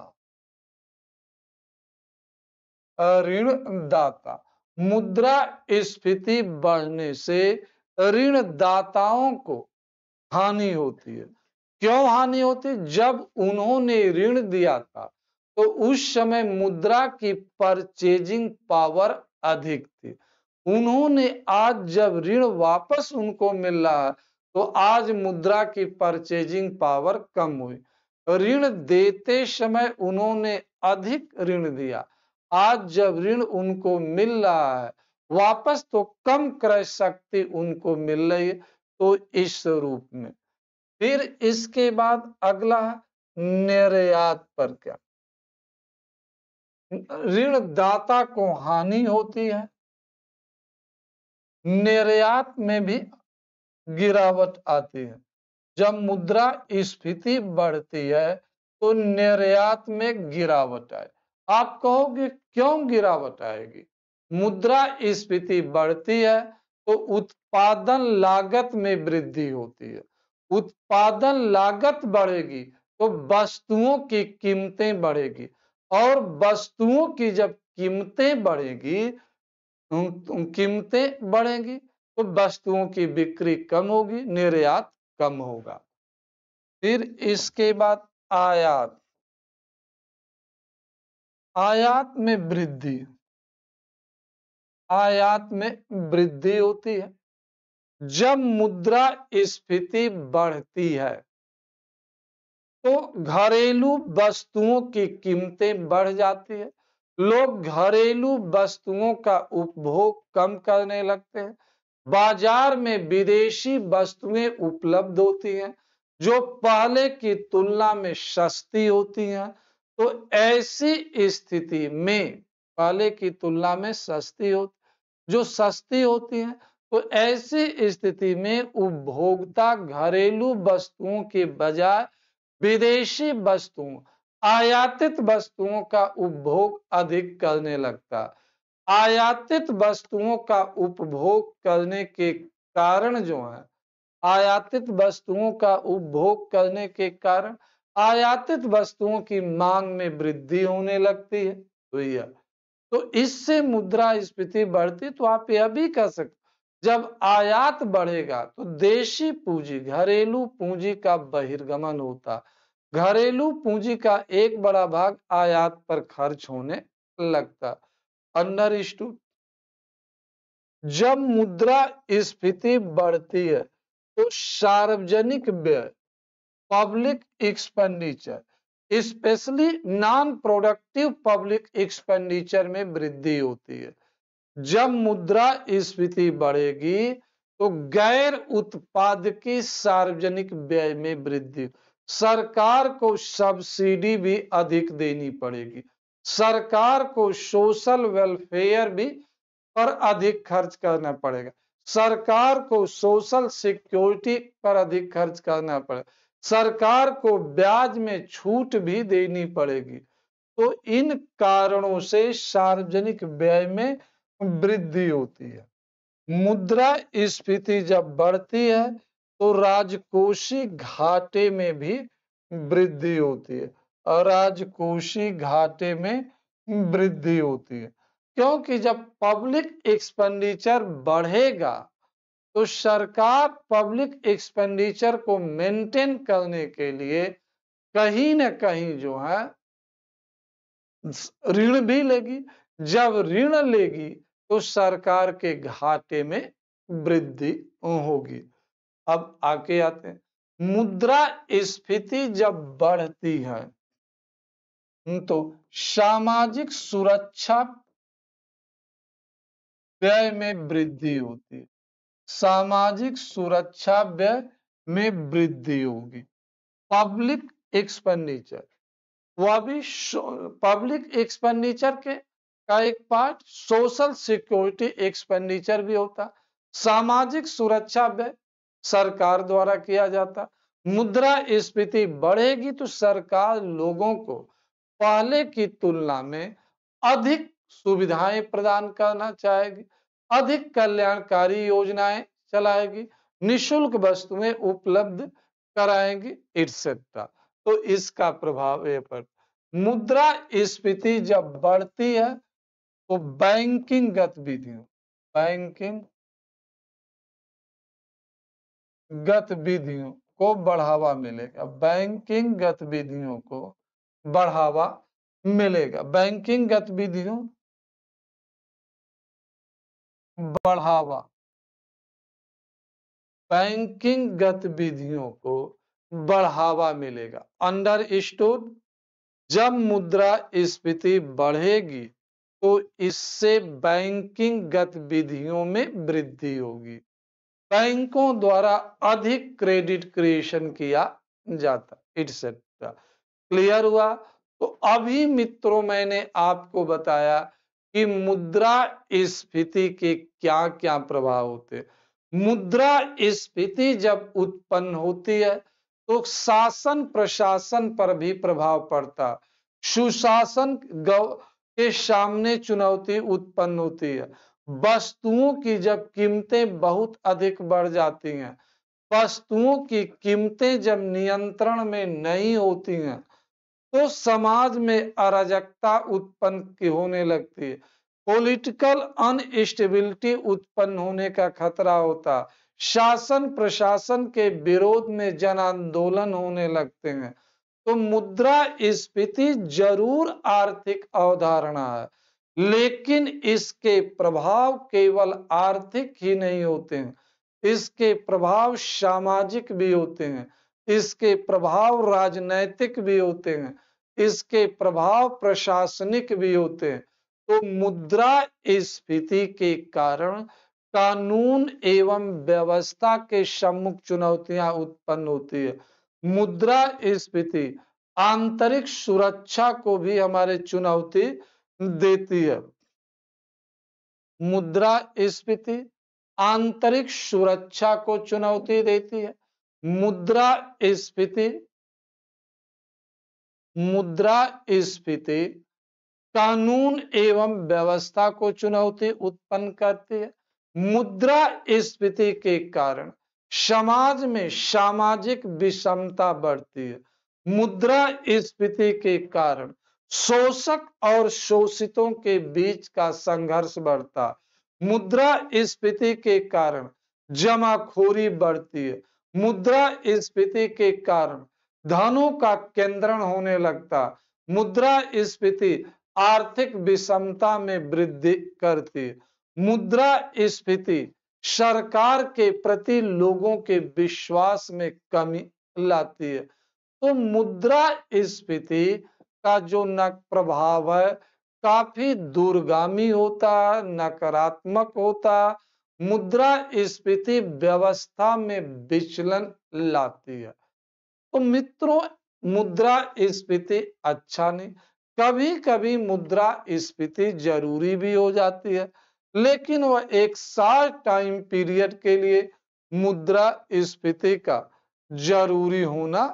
ऋणदाता, मुद्रास्फीति बढ़ने से ऋणदाताओं को हानि होती है। क्यों हानि होती? जब उन्होंने ऋण दिया था तो उस समय मुद्रा की परचेजिंग पावर अधिक थी। उन्होंने आज जब ऋण वापस उनको मिल रहा है तो आज मुद्रा की परचेजिंग पावर कम हुई। ऋण देते समय उन्होंने अधिक ऋण दिया, आज जब ऋण उनको मिल रहा है वापस तो कम क्रय शक्ति उनको मिल रही है, तो इस रूप में। फिर इसके बाद अगला निर्यात पर क्या? ऋणदाता को हानि होती है, निर्यात में भी गिरावट आती है। जब मुद्रास्फीति बढ़ती है तो निर्यात में गिरावट आए। आप कहोगे क्यों गिरावट आएगी? मुद्रास्फीति बढ़ती है तो उत्पादन लागत में वृद्धि होती है, उत्पादन लागत बढ़ेगी तो वस्तुओं की कीमतें बढ़ेगी, और वस्तुओं की जब कीमतें बढ़ेगी, कीमतें बढ़ेंगी तो वस्तुओं की बिक्री कम होगी, निर्यात कम होगा। फिर इसके बाद आयात। आयात में वृद्धि, आयात में वृद्धि होती है। जब मुद्रास्फीति बढ़ती है तो घरेलू वस्तुओं की कीमतें बढ़ जाती है, लोग घरेलू वस्तुओं का उपभोग कम करने लगते हैं, बाजार में विदेशी वस्तुएं उपलब्ध होती हैं जो पहले की तुलना में सस्ती होती हैं, तो ऐसी स्थिति में पहले की तुलना में सस्ती हो, जो सस्ती होती हैं, तो ऐसी स्थिति में उपभोक्ता घरेलू वस्तुओं के बजाय विदेशी वस्तुओं, आयातित वस्तुओं का उपभोग अधिक करने लगता। आयातित वस्तुओं का उपभोग करने के कारण जो है, आयातित वस्तुओं का उपभोग करने के कारण आयातित वस्तुओं की मांग में वृद्धि होने लगती है। तो इससे मुद्रास्फीति बढ़ती। तो आप यह भी कह सकते, जब आयात बढ़ेगा तो देशी पूंजी, घरेलू पूंजी का बहिर्गमन होता, घरेलू पूंजी का एक बड़ा भाग आयात पर खर्च होने लगता। अंडरस्टूड। जब मुद्रास्फीति बढ़ती है तो सार्वजनिक व्यय, public expenditure, specially non productive public expenditure में वृद्धि होती है। जब मुद्रास्फीति बढ़ेगी तो गैर उत्पादकी सार्वजनिक व्यय में वृद्धि, सरकार को सब्सिडी भी अधिक देनी पड़ेगी, सरकार को सोशल वेलफेयर भी पर अधिक खर्च करना पड़ेगा, सरकार को सोशल सिक्योरिटी पर अधिक खर्च करना पड़ेगा, सरकार को ब्याज में छूट भी देनी पड़ेगी। तो इन कारणों से सार्वजनिक व्यय में वृद्धि होती है। मुद्रास्फीति जब बढ़ती है तो राजकोषीय घाटे में भी वृद्धि होती है, और राजकोषीय घाटे में वृद्धि होती है, क्योंकि जब पब्लिक एक्सपेंडिचर बढ़ेगा तो सरकार पब्लिक एक्सपेंडिचर को मेंटेन करने के लिए कहीं न कहीं जो है ऋण भी लेगी। जब ऋण लेगी तो सरकार के घाटे में वृद्धि होगी। अब आगे आते हैं, मुद्रास्फीति जब बढ़ती है तो सामाजिक सुरक्षा व्यय में वृद्धि होती है, सामाजिक सुरक्षा व्यय में वृद्धि होगी। पब्लिक एक्सपेंडिचर, वह भी पब्लिक एक्सपेंडिचर के का एक पार्ट सोशल सिक्योरिटी एक्सपेंडिचर भी होता, सामाजिक सुरक्षा व्यय सरकार द्वारा किया जाता। मुद्रास्फीति बढ़ेगी तो सरकार लोगों को पहले की तुलना में अधिक सुविधाएं प्रदान करना चाहेगी, अधिक कल्याणकारी योजनाएं चलाएगी, निशुल्क वस्तुएं उपलब्ध कराएंगी, एक्सेट्रा। तो इसका प्रभाव ये पर मुद्रास्फीति जब बढ़ती है तो बैंकिंग गतिविधियों को बढ़ावा मिलेगा, बैंकिंग गतिविधियों को बढ़ावा मिलेगा, बैंकिंग गतिविधियों बढ़ावा, बैंकिंग गतिविधियों को बढ़ावा मिलेगा। अंडरस्टूड। जब मुद्रास्फीति बढ़ेगी तो इससे बैंकिंग गतिविधियों में वृद्धि होगी, बैंकों द्वारा अधिक क्रेडिट क्रिएशन किया जाता, एक्सेट्रा। क्लियर हुआ? तो अभी मित्रों मैंने आपको बताया कि मुद्रास्फीति के क्या क्या प्रभाव होते हैं। मुद्रास्फीति जब उत्पन्न होती है तो शासन प्रशासन पर भी प्रभाव पड़ता, सुशासन के सामने चुनौती उत्पन्न होती है, वस्तुओं की जब कीमतें बहुत अधिक बढ़ जाती हैं, वस्तुओं की कीमतें जब नियंत्रण में नहीं होती हैं तो समाज में अराजकता उत्पन्न होने लगती है, पॉलिटिकल अनस्टेबिलिटी उत्पन्न होने का खतरा होता, शासन प्रशासन के विरोध में जन आंदोलन होने लगते हैं। तो मुद्रास्फीति जरूर आर्थिक अवधारणा है, लेकिन इसके प्रभाव केवल आर्थिक ही नहीं होते हैं, इसके प्रभाव सामाजिक भी होते हैं, इसके प्रभाव राजनैतिक भी होते हैं, इसके प्रभाव प्रशासनिक भी होते हैं। तो मुद्रास्फीति के कारण कानून एवं व्यवस्था के सम्मुख चुनौतियां उत्पन्न होती है। मुद्रास्फीति आंतरिक सुरक्षा को भी हमारे चुनौती देती है। मुद्रास्फीति आंतरिक सुरक्षा को चुनौती देती है। मुद्रास्फीति कानून एवं व्यवस्था को चुनौती उत्पन्न करती है। मुद्रास्फीति के कारण समाज में सामाजिक विषमता बढ़ती है। मुद्रास्फीति के कारण शोषक और शोषितों के बीच का संघर्ष बढ़ता है। मुद्रास्फीति के कारण जमाखोरी बढ़ती है। मुद्रास्फीति के कारण धनों का केंद्रण होने लगता। मुद्रास्फीति आर्थिक विषमता में वृद्धि करती है। मुद्रास्फीति सरकार के प्रति लोगों के विश्वास में कमी लाती है। तो मुद्रास्फीति का जो प्रभाव है काफी दूरगामी होता, नकारात्मक होता। मुद्रास्फीति व्यवस्था में विचलन लाती है। तो मित्रों, मुद्रास्फीति अच्छा नहीं, कभी कभी मुद्रास्फीति जरूरी भी हो जाती है, लेकिन वह एक शॉर्ट टाइम पीरियड के लिए मुद्रास्फीति का जरूरी होना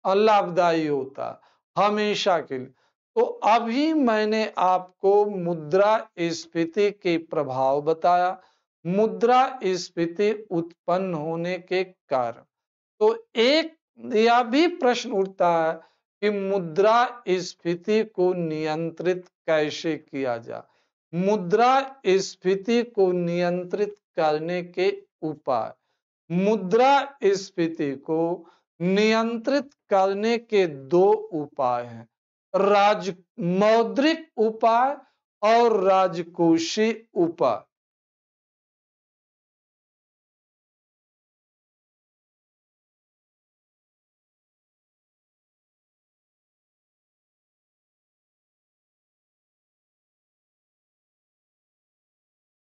लाभदायी होता हमेशा के लिए। तो अभी मैंने आपको मुद्रास्फीति के प्रभाव बताया, मुद्रास्फीति उत्पन्न होने के कारण। तो एक यह भी प्रश्न उठता है कि मुद्रास्फीति को नियंत्रित कैसे किया जाए। मुद्रास्फीति को नियंत्रित करने के उपाय। मुद्रास्फीति को नियंत्रित करने के दो उपाय हैं, मौद्रिक उपाय और राजकोषीय उपाय।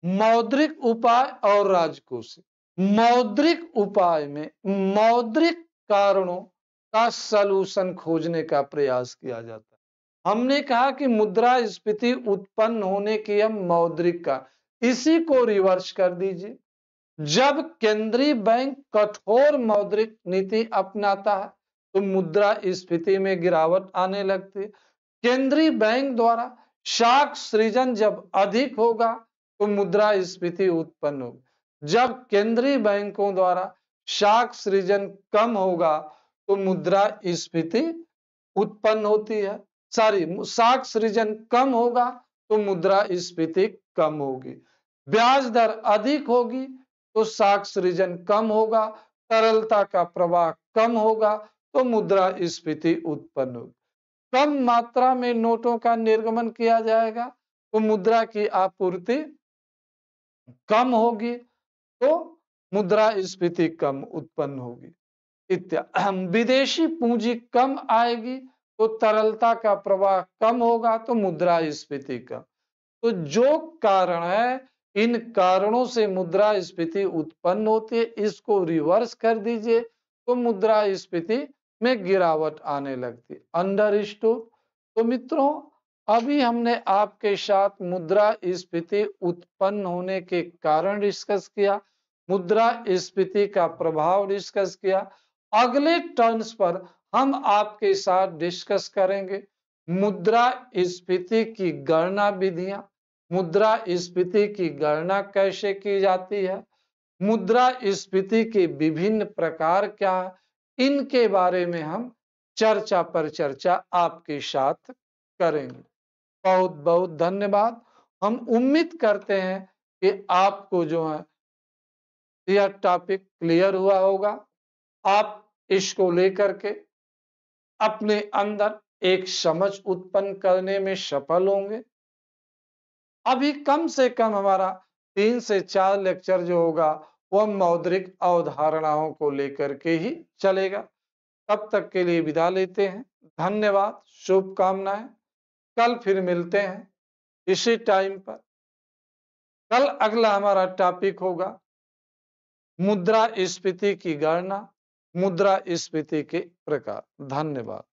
मौद्रिक उपाय और राजकोषीय। मौद्रिक उपाय में मौद्रिक कारणों का सलूशन खोजने का प्रयास किया जाता है। हमने कहा कि मुद्रास्फीति उत्पन्न होने की हम मौद्रिक का, इसी को रिवर्स कर दीजिए। जब केंद्रीय बैंक कठोर मौद्रिक नीति अपनाता है तो मुद्रास्फीति में गिरावट आने लगती है। केंद्रीय बैंक द्वारा साख सृजन जब अधिक होगा तो मुद्रास्फीति उत्पन्न होगी। जब केंद्रीय बैंकों द्वारा साख सृजन कम होगा तो मुद्रास्फीति उत्पन्न होती है। साख सृजन कम होगा तो मुद्रास्फीति कम होगी। ब्याज दर अधिक होगी तो साख सृजन कम होगा, तरलता का प्रवाह कम होगा तो मुद्रास्फीति उत्पन्न होगी। कम मात्रा में नोटों का निर्गमन किया जाएगा तो मुद्रा की आपूर्ति कम होगी तो मुद्रास्फीति कम उत्पन्न होगी इत्यादि। विदेशी पूंजी कम आएगी तो तरलता का प्रवाह कम होगा तो मुद्रास्फीति कम। तो जो कारण है, इन कारणों से मुद्रास्फीति उत्पन्न होती है, इसको रिवर्स कर दीजिए तो मुद्रास्फीति में गिरावट आने लगती है। अंडरस्टूड। तो मित्रों, अभी हमने आपके साथ मुद्रास्फीति उत्पन्न होने के कारण डिस्कस किया, मुद्रास्फीति का प्रभाव डिस्कस किया। अगले टर्न्स पर हम आपके साथ डिस्कस करेंगे मुद्रास्फीति की गणना विधियां, मुद्रास्फीति की गणना कैसे की जाती है, मुद्रास्फीति के विभिन्न प्रकार क्या है, इनके बारे में हम चर्चा पर चर्चा आपके साथ करेंगे। बहुत बहुत धन्यवाद। हम उम्मीद करते हैं कि आपको जो है यह टॉपिक क्लियर हुआ होगा। आप इसको लेकर के अपने अंदर एक समझ उत्पन्न करने में सफल होंगे। अभी कम से कम हमारा 3 से 4 लेक्चर जो होगा वह मौद्रिक अवधारणाओं को लेकर के ही चलेगा। तब तक के लिए विदा लेते हैं। धन्यवाद, शुभकामनाएं। कल फिर मिलते हैं इसी टाइम पर। कल अगला हमारा टॉपिक होगा मुद्रास्फीति की गणना, मुद्रास्फीति के प्रकार। धन्यवाद।